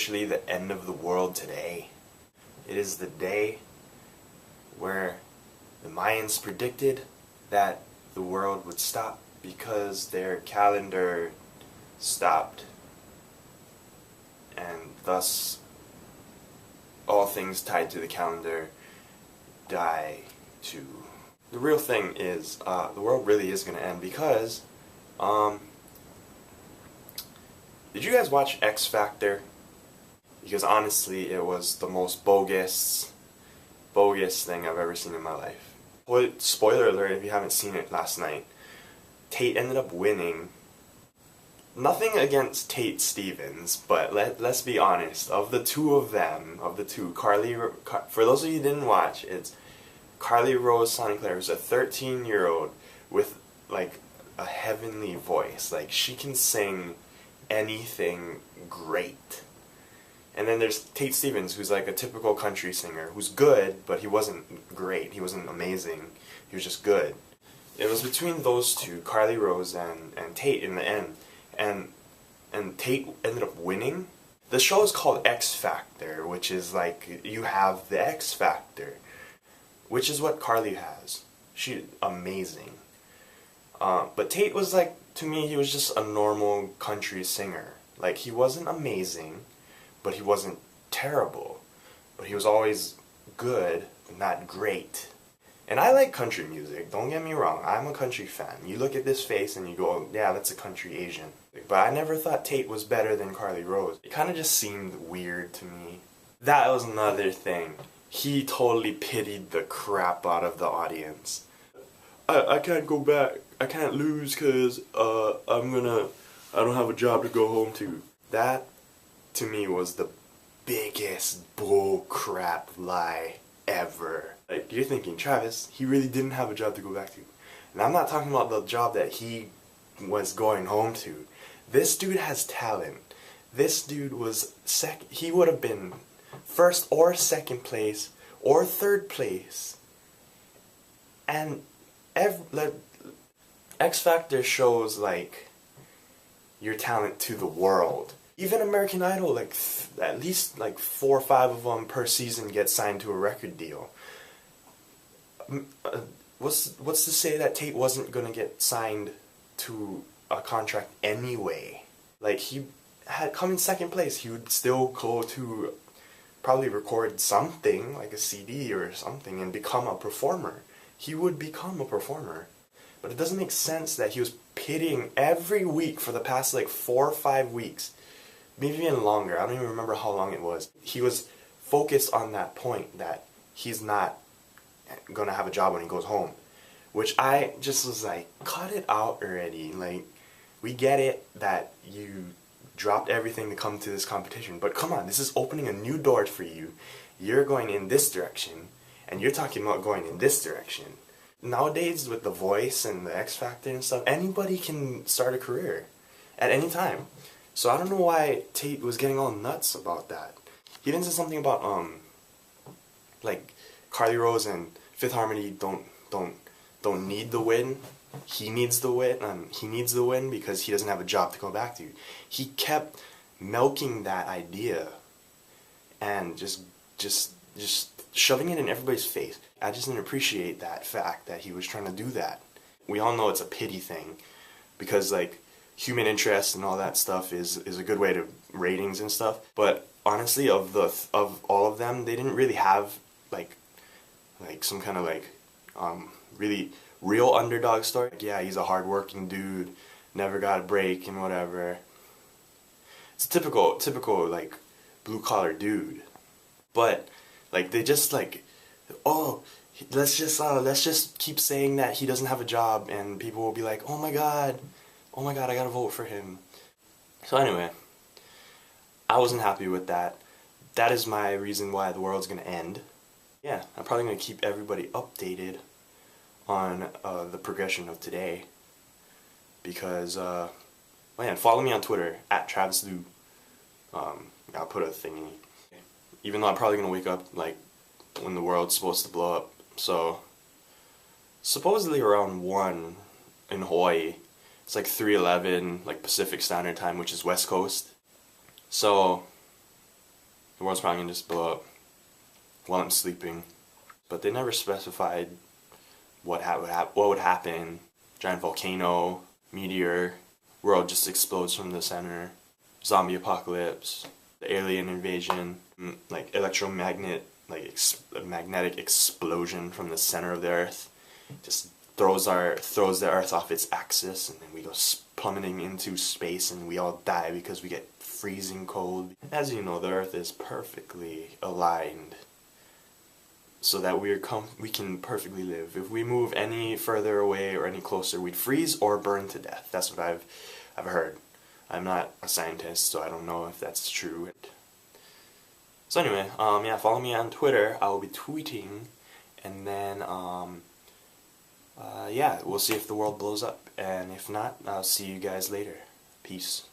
officially the end of the world today. It is the day where the Mayans predicted that the world would stop because their calendar stopped, and thus all things tied to the calendar die too. The real thing is, the world really is going to end because, did you guys watch X Factor? Because honestly, it was the most bogus thing I've ever seen in my life. Spoiler alert if you haven't seen it last night. Tate ended up winning. Nothing against Tate Stevens, but let's be honest. Of the two, for those of you who didn't watch, it's Carly Rose Sinclair, who's a 13-year-old with like a heavenly voice. Like, she can sing anything great. And then there's Tate Stevens, who's like a typical country singer, who's good, but he wasn't great. He wasn't amazing. He was just good. It was between those two, Carly Rose and Tate, in the end. And Tate ended up winning. The show is called X Factor, which is like, you have the X Factor, which is what Carly has. She's amazing. But Tate was like, to me, he was just a normal country singer. Like, he wasn't amazing, but he wasn't terrible. But he was always good, but not great. And I like country music, don't get me wrong, I'm a country fan. You look at this face and you go, yeah, that's a country Asian. But I never thought Tate was better than Carly Rose. It kind of just seemed weird to me. That was another thing. He totally pitied the crap out of the audience. I can't go back, I can't lose because I don't have a job to go home to. That, to me, was the biggest bull crap lie ever. Like, you're thinking, Travis, he really didn't have a job to go back to. And I'm not talking about the job that he was going home to. This dude has talent. This dude was he would have been first or second place or third place. And X Factor shows like your talent to the world. Even American Idol, like at least like 4 or 5 of them per season get signed to a record deal. What's to say that Tate wasn't gonna get signed to a contract anyway? Like, he had come in second place, he would still go to probably record something like a CD or something and become a performer. He would become a performer. But it doesn't make sense that he was pitting every week for the past like 4 or 5 weeks, maybe even longer. I don't even remember how long it was. He was focused on that point that he's not gonna have a job when he goes home, which I just was like, cut it out already. Like, we get it that you dropped everything to come to this competition, but come on, this is opening a new door for you. You're going in this direction, and you're talking about going in this direction. Nowadays, with The Voice and the X Factor and stuff, anybody can start a career at any time. So I don't know why Tate was getting all nuts about that. He even said something about like Carly Rose and Fifth Harmony don't need the win. He needs the win. He needs the win because he doesn't have a job to go back to. He kept milking that idea and just shoving it in everybody's face. I just didn't appreciate that fact that he was trying to do that. We all know it's a pity thing because like human interest and all that stuff is a good way to ratings and stuff. But honestly, of all of them, they didn't really have like some kind of like really real underdog story. Like, yeah, he's a hardworking dude, never got a break and whatever. It's a typical like blue collar dude. But like, they just like, oh, let's just keep saying that he doesn't have a job, and people will be like, oh my god, I gotta vote for him. So anyway, I wasn't happy with that. That is my reason why the world's gonna end. Yeah, I'm probably gonna keep everybody updated on the progression of today, because man, follow me on Twitter at @TravisLou. I'll put a thingy. Even though I'm probably gonna wake up like when the world's supposed to blow up. So supposedly around 1 in Hawaii. It's like 3:11 like Pacific Standard Time, which is West Coast. So the world's probably gonna just blow up while I'm sleeping. But they never specified what would happen. Giant volcano, meteor, world just explodes from the center, zombie apocalypse, the alien invasion, like magnetic explosion from the center of the Earth, just throws the Earth off its axis, and then we go plummeting into space, and we all die because we get freezing cold. As you know, the Earth is perfectly aligned so that we can perfectly live. If we move any further away or any closer, we'd freeze or burn to death. That's what I've heard. I'm not a scientist, so I don't know if that's true. So anyway, yeah, follow me on Twitter. I will be tweeting, and then yeah, we'll see if the world blows up, and if not, I'll see you guys later. Peace.